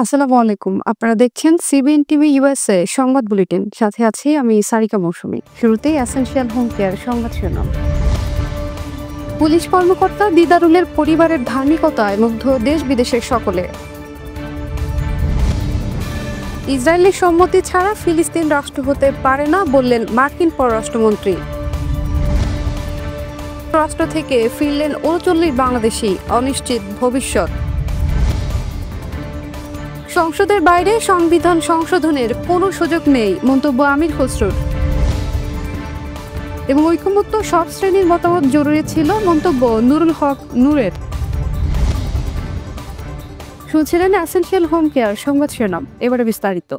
আসসালামু আলাইকুম। আপনারা দেখছেন সিবিএন টিভি ইউএসএ সংবাদ বুলেটিন। সাথে আছি আমি সারিকা মৌসুমী। শুরুতেই এসেনশিয়াল হোম কেয়ার সংবাদ শিরোনাম। পুলিশ কর্মকর্তা দিদারুলের পরিবারের ধার্মিকতায় মুগ্ধ দেশ বিদেশের সকলে। ইসরায়েলের সম্মতি ছাড়া ফিলিস্তিন রাষ্ট্র হতে পারে না বললেন মার্কিন পররাষ্ট্রমন্ত্রী। রাষ্ট্র থেকে ফিরলেন ৩৯ বাংলাদেশি, অনিশ্চিত ভবিষ্যৎ। সংসদের বাইরে সংবিধান সংশোধনের কোনো সুযোগ নেই, মন্তব্য আমির খসরুর। এবং ঐকমত্য সব শ্রেণীর মতামত জরুরি ছিল, মন্তব্য নুরুল হক নূরের। শুনছিলেন এসেনশিয়াল হোম কেয়ার সংবাদ শিরোনাম। এবারে বিস্তারিত।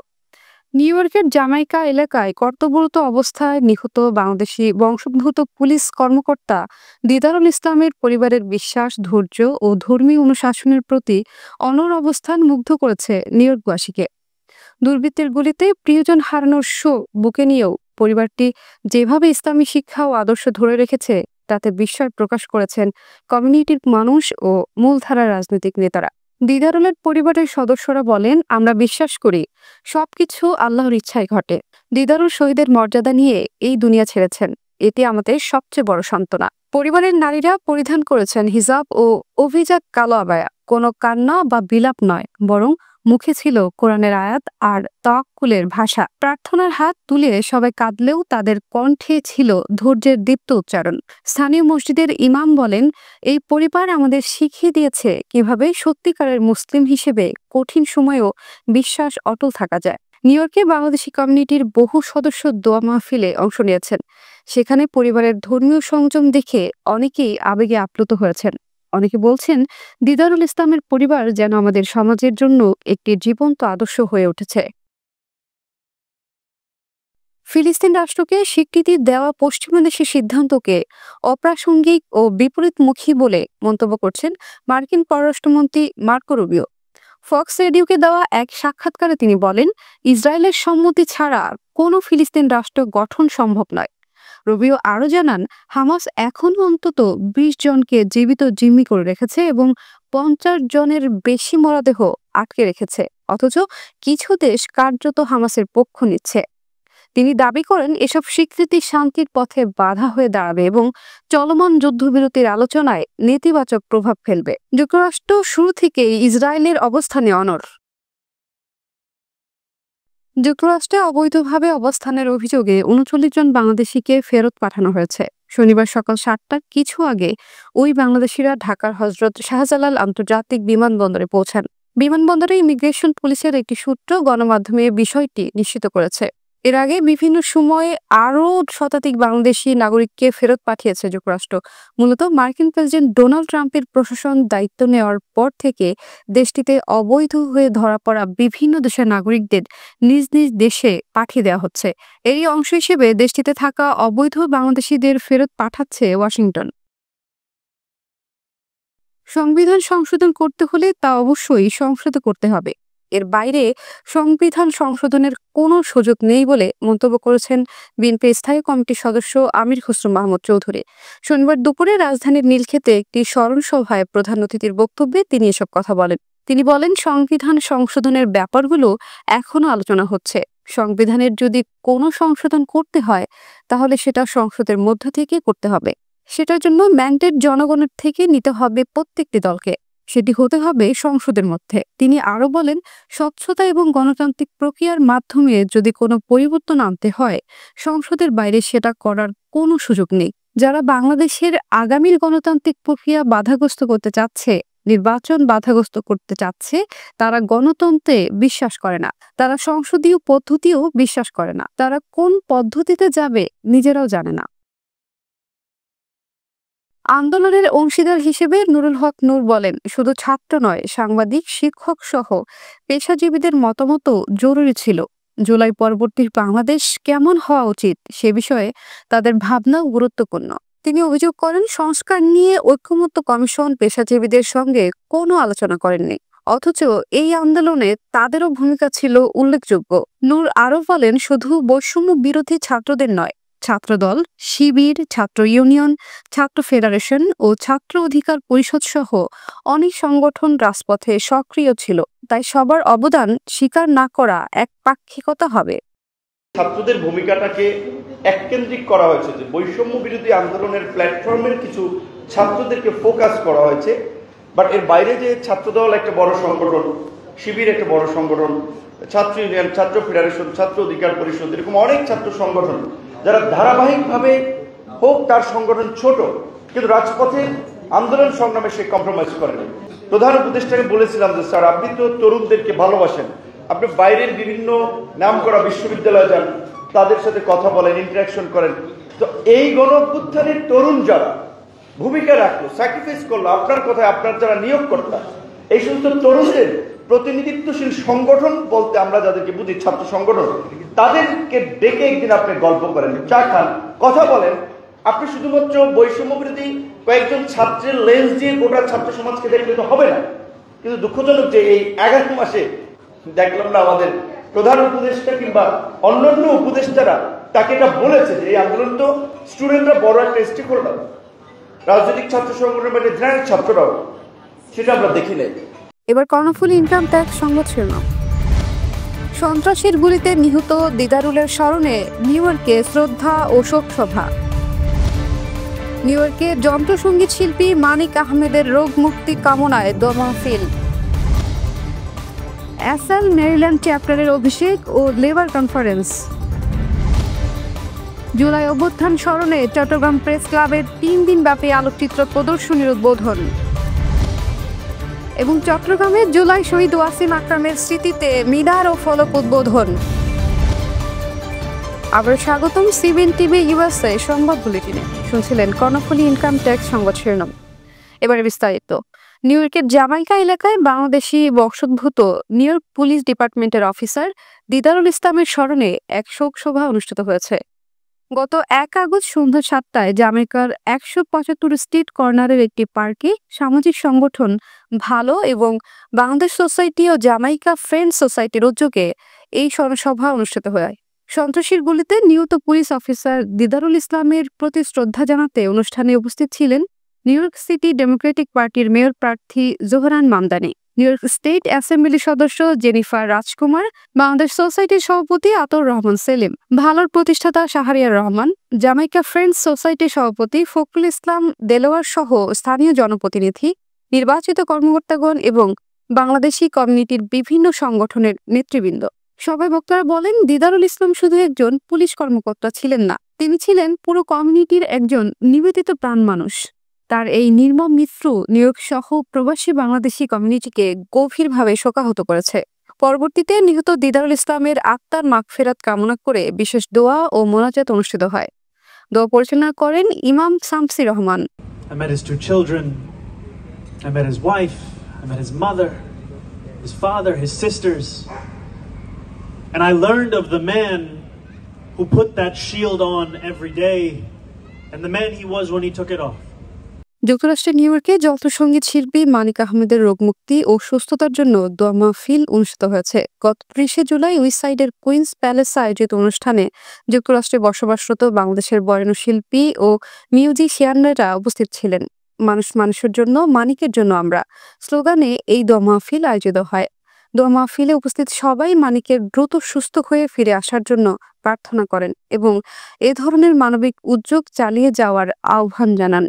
নিউ ইয়র্কের জামাইকা এলাকায় কর্তব্যরত অবস্থায় নিহত বাংলাদেশি বংশোদ্ভূত পুলিশ কর্মকর্তা দিদারুল ইসলামের পরিবারের বিশ্বাস, ধৈর্য ও ধর্মীয় অনুশাসনের প্রতি অনড় অবস্থান মুগ্ধ করেছে নিউ ইয়র্কবাসীকে। দুর্বৃত্তের গুলিতে প্রিয়জন হারানোর শোক বুকে নিয়েও পরিবারটি যেভাবে ইসলামী শিক্ষা ও আদর্শ ধরে রেখেছে তাতে বিস্ময় প্রকাশ করেছেন কমিউনিটির মানুষ ও মূলধারার রাজনৈতিক নেতারা। দিদারুলের পরিবারের সদস্যরা বলেন, আমরা বিশ্বাস করি সবকিছু আল্লাহর ইচ্ছায় ঘটে। দিদারুল শহীদের মর্যাদা নিয়ে এই দুনিয়া ছেড়েছেন, এটি আমাদের সবচেয়ে বড় সান্ত্বনা। পরিবারের নারীরা পরিধান করেছেন হিজাব ও অভিজাত কালো আবায়া। কোনো কান্না বা বিলাপ নয়, বরং মুখে ছিল কোরআনের আয়াত আর তাওয়াক্কুলের ভাষা। প্রার্থনার হাত তুলে সবাই কাঁদলেও তাদের কণ্ঠে ছিল ধৈর্যের দীপ্ত উচ্চারণ। স্থানীয় মসজিদের ইমাম বলেন, এই পরিবার আমাদের শিখিয়ে দিয়েছে কিভাবে সত্যিকারের মুসলিম হিসেবে কঠিন সময়েও বিশ্বাস অটল থাকা যায়। নিউ ইয়র্কে বাংলাদেশি কমিউনিটির বহু সদস্য দোয়া মাহফিলে অংশ নিয়েছেন। সেখানে পরিবারের ধর্মীয় সংযম দেখে অনেকেই আবেগে আপ্লুত হয়েছেন। অনেকে বলছেন, দিদারুল ইসলামের পরিবার যেন আমাদের সমাজের জন্য একটি জীবন্ত আদর্শ হয়ে উঠেছে। ফিলিস্তিন রাষ্ট্রকে স্বীকৃতি দেওয়া পশ্চিমা দেশের সিদ্ধান্তকে অপ্রাসঙ্গিক ও বিপরীতমুখী বলে মন্তব্য করছেন মার্কিন পররাষ্ট্রমন্ত্রী মার্কো রুবিও। ফক্স রেডিওকে দেওয়া এক সাক্ষাৎকারে তিনি বলেন, ইসরায়েলের সম্মতি ছাড়া কোনো ফিলিস্তিন রাষ্ট্র গঠন সম্ভব নয়। রুবিও আরও জানান, হামাস এখনও অন্তত ২০ জনকে জীবিত জিম্মি করে রেখেছে এবং ৫০ জনের বেশি মরদেহ আটকে রেখেছে, অথচ কিছু দেশ কার্যত হামাসের পক্ষ নিচ্ছে। তিনি দাবি করেন, এসব স্বীকৃতি শান্তির পথে বাধা হয়ে দাঁড়াবে এবং চলমান যুদ্ধবিরতির আলোচনায় নেতিবাচক প্রভাব ফেলবে। যুক্তরাষ্ট্র শুরু থেকেই ইসরায়েলের অবস্থানে অনড়। যুক্তরাষ্ট্রে অবৈধভাবে অবস্থানের অভিযোগে ৩৯ জন বাংলাদেশিকে ফেরত পাঠানো হয়েছে। শনিবার সকাল ৭টার কিছু আগে ওই বাংলাদেশিরা ঢাকার হজরত শাহজালাল আন্তর্জাতিক বিমানবন্দরে পৌঁছান। বিমানবন্দরে ইমিগ্রেশন পুলিশের একটি সূত্র গণমাধ্যমে বিষয়টি নিশ্চিত করেছে। এর আগে বিভিন্ন সময়ে আরও শতাধিক বাংলাদেশি নাগরিককে ফেরত পাঠিয়েছে যুক্তরাষ্ট্র। মূলত মার্কিন প্রেসিডেন্ট ডোনাল্ড ট্রাম্পের প্রশাসন দায়িত্ব নেওয়ার পর থেকে দেশটিতে অবৈধ হয়ে ধরা পড়া বিভিন্ন দেশের নাগরিকদের নিজ নিজ দেশে পাঠিয়ে দেওয়া হচ্ছে। এরই অংশ হিসেবে দেশটিতে থাকা অবৈধ বাংলাদেশিদের ফেরত পাঠাচ্ছে ওয়াশিংটন। সংবিধান সংশোধন করতে হলে তা অবশ্যই সংসদে করতে হবে। এর বাইরে সংবিধান সংশোধনের কোনো সুযোগ নেই বলে মন্তব্য করেছেন বিএনপি স্থায়ী কমিটির সদস্য আমির খসরু মাহমুদ চৌধুরী। শনিবার দুপুরে রাজধানীর নীলক্ষেতে একটি স্মরণ সভায় প্রধান অতিথির বক্তব্যে তিনি এসব কথা বলেন। তিনি বলেন, সংবিধান সংশোধনের ব্যাপারগুলো এখনো আলোচনা হচ্ছে। সংবিধানের যদি কোনো সংশোধন করতে হয় তাহলে সেটা সংসদের মধ্য থেকে করতে হবে। সেটার জন্য ম্যান্ডেট জনগণের থেকে নিতে হবে প্রত্যেকটি দলকে। সেটি হতে হবে সংসদের মধ্যে। তিনি আরও বলেন, স্বচ্ছতা এবং গণতান্ত্রিক প্রক্রিয়ার মাধ্যমে যদি কোনো পরিবর্তন আনতে হয় সংসদের বাইরে সেটা করার কোনো সুযোগ নেই। যারা বাংলাদেশের আগামীর গণতান্ত্রিক প্রক্রিয়া বাধাগ্রস্ত করতে চাচ্ছে, নির্বাচন বাধাগ্রস্ত করতে চাচ্ছে, তারা গণতন্ত্রে বিশ্বাস করে না, তারা সংসদীয় পদ্ধতিও বিশ্বাস করে না, তারা কোন পদ্ধতিতে যাবে নিজেরাও জানে না। আন্দোলনের অংশীদার হিসেবে নুরুল হক নূর বলেন, শুধু ছাত্র নয়, সাংবাদিক, শিক্ষক সহ পেশাজীবীদের মতামতও জরুরি ছিল। জুলাই পরবর্তী বাংলাদেশ কেমন হওয়া উচিত সে বিষয়ে তাদের ভাবনাও গুরুত্বপূর্ণ। তিনি অভিযোগ করেন, সংস্কার নিয়ে ঐকমত্য কমিশন পেশাজীবীদের সঙ্গে কোনো আলোচনা করেননি, অথচ এই আন্দোলনে তাদেরও ভূমিকা ছিল উল্লেখযোগ্য। নূর আরও বলেন, শুধু বৈষম্য বিরোধী ছাত্রদের নয়, ছাত্রদল, শিবির, ছাত্র ইউনিয়ন, ছাত্র ফেডারেশন ও ছাত্র অধিকার পরিষদ সহ অনেক সংগঠন রাজপথে সক্রিয় ছিল। তাই সবার অবদান স্বীকার না করা একপাক্ষিকতা হবে। ছাত্রদের ভূমিকাটাকে এককেন্দ্রিক করা হয়েছে, যে বৈষম্য বিরোধী আন্দোলনের প্ল্যাটফর্মের কিছু ছাত্রদেরকে ফোকাস করা হয়েছে। বাট এর বাইরে যে ছাত্রদল একটা বড় সংগঠন, শিবির একটা বড় সংগঠন, ছাত্র ইউনিয়ন, ছাত্র ফেডারেশন, ছাত্র অধিকার পরিষদ, এরকম অনেক ছাত্র সংগঠন যারা ধারাবাহিকভাবে হোক তার সংগঠন ছোট, কিন্তু রাজপথে আন্দোলন সংগ্রামে সে কম্প্রোমাইজ করেনি। প্রধান উপদেষ্টাকে বলেছিলাম যে স্যার, আপনি তো তরুণদেরকে ভালোবাসেন, আপনি বাইরের বিভিন্ন নামকরা বিশ্ববিদ্যালয়ে যান, তাদের সাথে কথা বলেন, ইন্টারাকশন করেন। তো এই গণ অভ্যুত্থানের তরুণ যারা ভূমিকা রাখলো, স্যাক্রিফাইস করলো, আপনার কথায় আপনার যারা নিয়োগকর্তা, এই সমস্ত তরুণদের প্রতিনিধিত্বশীল সংগঠন বলতে আমরা যাদেরকে বুঝি ছাত্র সংগঠন, তাদেরকে ডেকে একদিন আপনি গল্প করেন, চা খান, কথা বলেন। আপনি শুধুমাত্র বৈষম্য বিরোধী কয়েকজন ছাত্রের লেন্স দিয়ে গোটা ছাত্র সমাজকে দেখলে তো হবে না। কিন্তু দুঃখজনক যে এই 11 মাসে দেখলাম না আমাদের প্রধান উপদেষ্টা কিংবা অন্যান্য উপদেষ্টারা তাকে এটা বলেছে যে এই আন্দোলন তো স্টুডেন্টরা বড় একটা স্টেক হোল্ডার, রাজনৈতিক ছাত্র সংগঠনের বাইরে জেনারেল ছাত্ররাও, সেটা আমরা দেখি নাই। এবার কর্ণফুলী ইনকাম ট্যাক্স সংবাদ শিরোনাম। সন্ত্রাসীর গুলিতে নিহত দিদারুলের স্মরণে নিউ ইয়র্কে শ্রদ্ধা ও শোক সভা। নিউ ইয়র্কে যন্ত্রসঙ্গীত শিল্পী মানিক আহমেদের রোগ মুক্তি কামনায় দোয়া মাহফিল। এসএল মেরিল্যান্ড চ্যাপ্টারের অভিষেক ও লেবার কনফারেন্স। জুলাই অভ্যুত্থান স্মরণে চট্টগ্রাম প্রেস ক্লাবের 3 দিনব্যাপী আলোকচিত্র প্রদর্শনীর উদ্বোধন। এবং চট্টগ্রামে জুলাই শহীদ ওয়াসিম আকরামের স্মৃতিতে মিনার ও ফলক উদ্বোধন। আবার স্বাগতম সিবিএন টিভি ইউএসএ সংবাদ বুলেটিনে। শুনছিলেন কর্ণফুলী ইনকাম ট্যাক্স সংবাদ শিরোনাম। এবারে বিস্তারিত। নিউ ইয়র্কের জামাইকা এলাকায় বাংলাদেশি বংশোদ্ভূত নিউ ইয়র্ক পুলিশ ডিপার্টমেন্টের অফিসার দিদারুল ইসলামের স্মরণে এক শোক সভা অনুষ্ঠিত হয়েছে। গত 1 আগস্ট সন্ধ্যা 7টায় জামাইকার 175 স্ট্রিট কর্নারের একটি পার্কে সামাজিক সংগঠন ভালো এবং বাংলাদেশ সোসাইটি ও জামাইকা ফ্রেন্ডস সোসাইটির উদ্যোগে এই স্মরণসভা অনুষ্ঠিত হয়। সন্ত্রাসীর গুলিতে নিহত পুলিশ অফিসার দিদারুল ইসলামের প্রতি শ্রদ্ধা জানাতে অনুষ্ঠানে উপস্থিত ছিলেন নিউ ইয়র্ক সিটি ডেমোক্রেটিক পার্টির মেয়র প্রার্থী Zohran Mamdani, new York state assembly সদস্য জেনিফার রাজকুমার, বাংলাদেশ সোসাইটির সভাপতি আতর রহমান সেলিম, ভালোর প্রতিষ্ঠাতা শাহরিয়ার রহমান, জামাইকা ফ্রেন্ডস সোসাইটির সভাপতি ফখরুল ইসলাম দেলোয়ার সহ স্থানীয় জনপ্রতিনিধি, নির্বাচিত কর্মকর্তাগণ এবং বাংলাদেশি কমিউনিটির বিভিন্ন সংগঠনের নেতৃবৃন্দ। সভায় বক্তারা বলেন, দিদারুল ইসলাম শুধু একজন পুলিশ কর্মকর্তা ছিলেন না, তিনি ছিলেন পুরো কমিউনিটির একজন নিবেদিত প্রাণ মানুষ। তার এই নির্মম মৃত্যু নিউ ইয়র্ক সহ প্রবাসী বাংলাদেশি কমিউনিটিকে গভীরভাবে শোকাহত করেছে। পরবর্তীতে নিহত দিদারুল ইসলামের আত্মার মাগফিরাত কামনা করে বিশেষ দোয়া ও মোনাজাত অনুষ্ঠিত হয়। দোয়া পরিচালনা করেন ইমাম শামসী Rahman. I met his 2 children. I met his wife. I met his mother, his father, his sisters. And I learned of the man who put that shield on every day and the man he was when he took it off. যুক্তরাষ্ট্রের new ইয়র্কে যন্ত্রসঙ্গীত শিল্পী মানিক আহমেদের রোগমুক্তি ও সুস্থতার জন্য দোয়া মাহফিল অনুষ্ঠিত হয়েছে। গত 30 জুলাই ওয়েস্টসাইডের কুইন্স প্যালেসে আয়োজিত অনুষ্ঠানে যুক্তরাষ্ট্রে বসবাসরত বাংলাদেশের বরেণ্য শিল্পী ও মিউজিশিয়ানরা উপস্থিত ছিলেন। মানুষ মানুষের জন্য, মানিকের জন্য আমরা স্লোগানে এই দোয়া মাহফিল আয়োজিত হয়। দোয়া মাহফিলে উপস্থিত সবাই মানিকের দ্রুত সুস্থ হয়ে ফিরে আসার জন্য প্রার্থনা করেন এবং এ ধরনের মানবিক উদ্যোগ চালিয়ে যাওয়ার আহ্বান জানান।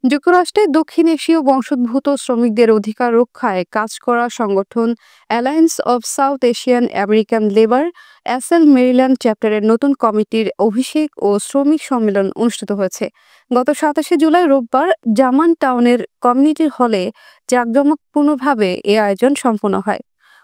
যুক্তরাষ্ট্রে দক্ষিণ এশীয় বংশোদ্ভূত শ্রমিকদের অধিকার রক্ষায় কাজ করা সংগঠন alliance of south Asian American labour SL Maryland চ্যাপ্টারের নতুন কমিটির অভিষেক ও শ্রমিক সম্মেলন অনুষ্ঠিত হয়েছে। গত 27 জুলাই রোববার জামান টাউনের কমিউনিটি হলে জাঁকজমকপূর্ণভাবে এ আয়োজন সম্পন্ন হয়।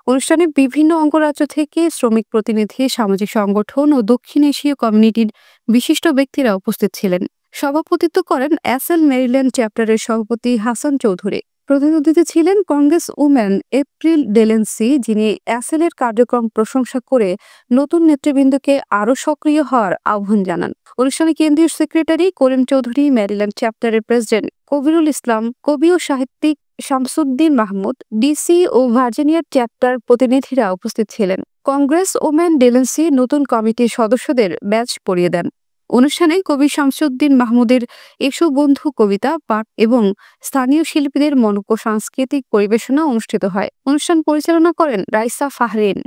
অনুষ্ঠানে বিভিন্ন অঙ্গরাজ্য থেকে শ্রমিক প্রতিনিধি, সামাজিক সংগঠন ও দক্ষিণ এশীয় কমিউনিটির বিশিষ্ট ব্যক্তিরা উপস্থিত ছিলেন। সভাপতিত্ব করেন এসএল মেরিল্যান্ড চ্যাপ্টারের সভাপতি হাসান চৌধুরী। প্রধান অতিথি ছিলেন কংগ্রেস উম্যান এপ্রিল ডেলেন্সি, যিনি এসএল এর কার্যক্রম প্রশংসা করে নতুন নেতৃবৃন্দকে আরও সক্রিয় হওয়ার আহ্বান জানান। অনুষ্ঠানে কেন্দ্রীয় সেক্রেটারি করিম চৌধুরী, মেরিল্যান্ড চ্যাপ্টারের প্রেসিডেন্ট কবিরুল ইসলাম, কবি ও সাহিত্যিক শামসুদ্দিন মাহমুদ, ডিসি ও ভার্জিনিয়ার চ্যাপ্টার প্রতিনিধিরা উপস্থিত ছিলেন। কংগ্রেস ওমেন ডেলেন্সি নতুন কমিটির সদস্যদের ব্যাচ পরিয়ে দেন। অনুষ্ঠানে কবি শামসুদ্দিন মাহমুদের এসো বন্ধু কবিতা পাঠ এবং স্থানীয় শিল্পীদের মনোজ্ঞ সাংস্কৃতিক পরিবেশনা অনুষ্ঠিত হয়। অনুষ্ঠান পরিচালনা করেন রাইসা ফাহরিন।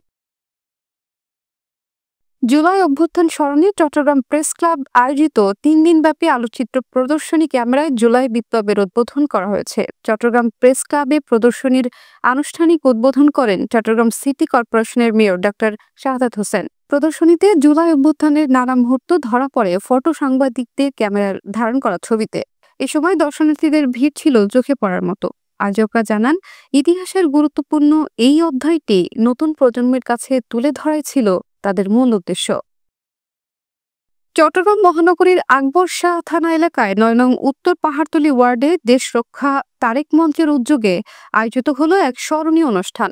জুলাই অভ্যুত্থান স্মরণে চট্টগ্রাম প্রেস ক্লাব আয়োজিত 3 দিনব্যাপী আলোকচিত্র প্রদর্শনী ক্যামেরায় জুলাই বিপ্লবের উদ্বোধন করা হয়েছে। চট্টগ্রাম প্রেস ক্লাবে প্রদর্শনীর আনুষ্ঠানিক উদ্বোধন করেন চট্টগ্রাম সিটি কর্পোরেশনের মেয়র ডক্টর শাহাদাত হোসেন। প্রদর্শনীতে জুলাই অভ্যুত্থানের নানা মুহূর্ত ধরা পড়ে ফটো সাংবাদিকদের ক্যামেরার ধারণ করা ছবিতে। এ সময় দর্শনার্থীদের ভিড় ছিল চোখে পড়ার মতো। আয়োজকরা জানান, ইতিহাসের গুরুত্বপূর্ণ এই অধ্যায়টি নতুন প্রজন্মের কাছে তুলে ধরাই ছিল তাদের মূল উদ্দেশ্য। চট্টগ্রাম মহানগরীর আকবর শাহ থানা এলাকায় ৯ নং উত্তর পাহাড়তলী ওয়ার্ডে দেশ রক্ষা তারেক মঞ্চের উদ্যোগে আয়োজিত হলো এক স্মরণীয় অনুষ্ঠান।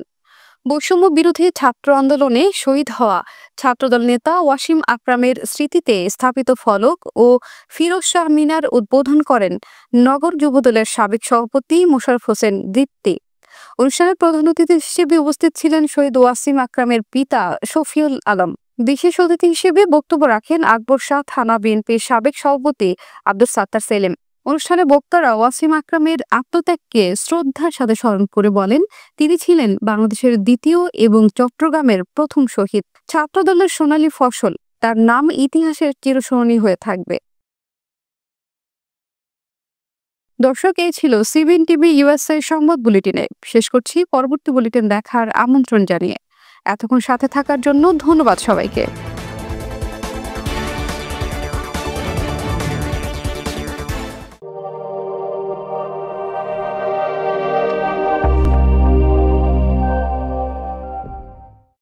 বৈষম্য বিরোধী ছাত্র আন্দোলনে শহীদ হওয়া ছাত্রদল নেতা ওয়াসিম আকরামের স্মৃতিতে স্থাপিত ফলক ও ফিরোজ শাহ মিনার উদ্বোধন করেন নগর যুবদলের সাবেক সভাপতি মোশাররফ হোসেন দীপ্তি। অনুষ্ঠানে প্রধান অতিথি হিসেবে উপস্থিত ছিলেন শহীদ ওয়াসিম আকরামের পিতা শফিউল আলম। বিশেষ অতিথি হিসেবে বক্তব্য রাখেন আকবর শাহ থানা বিএনপির সাবেক সভাপতি আব্দুল সাত্তার সেলিম। অনুষ্ঠানে বক্তারা ওয়াসিম আকরামের আত্মত্যাগকে শ্রদ্ধার সাথে স্মরণ করে বলেন, তিনি ছিলেন বাংলাদেশের দ্বিতীয় এবং চট্টগ্রামের প্রথম শহীদ। ছাত্রদলের সোনালী ফসল, তার নাম ইতিহাসের চিরস্মরণীয় হয়ে থাকবে। দর্শক, এই ছিল সিবিএন টিভি ইউএসএ সংবাদ বুলেটিনে। শেষ করছি, পরবর্তী বুলেটিন দেখার আমন্ত্রণ জানিয়ে। এতক্ষণ সাথে থাকার জন্য ধন্যবাদ সবাইকে।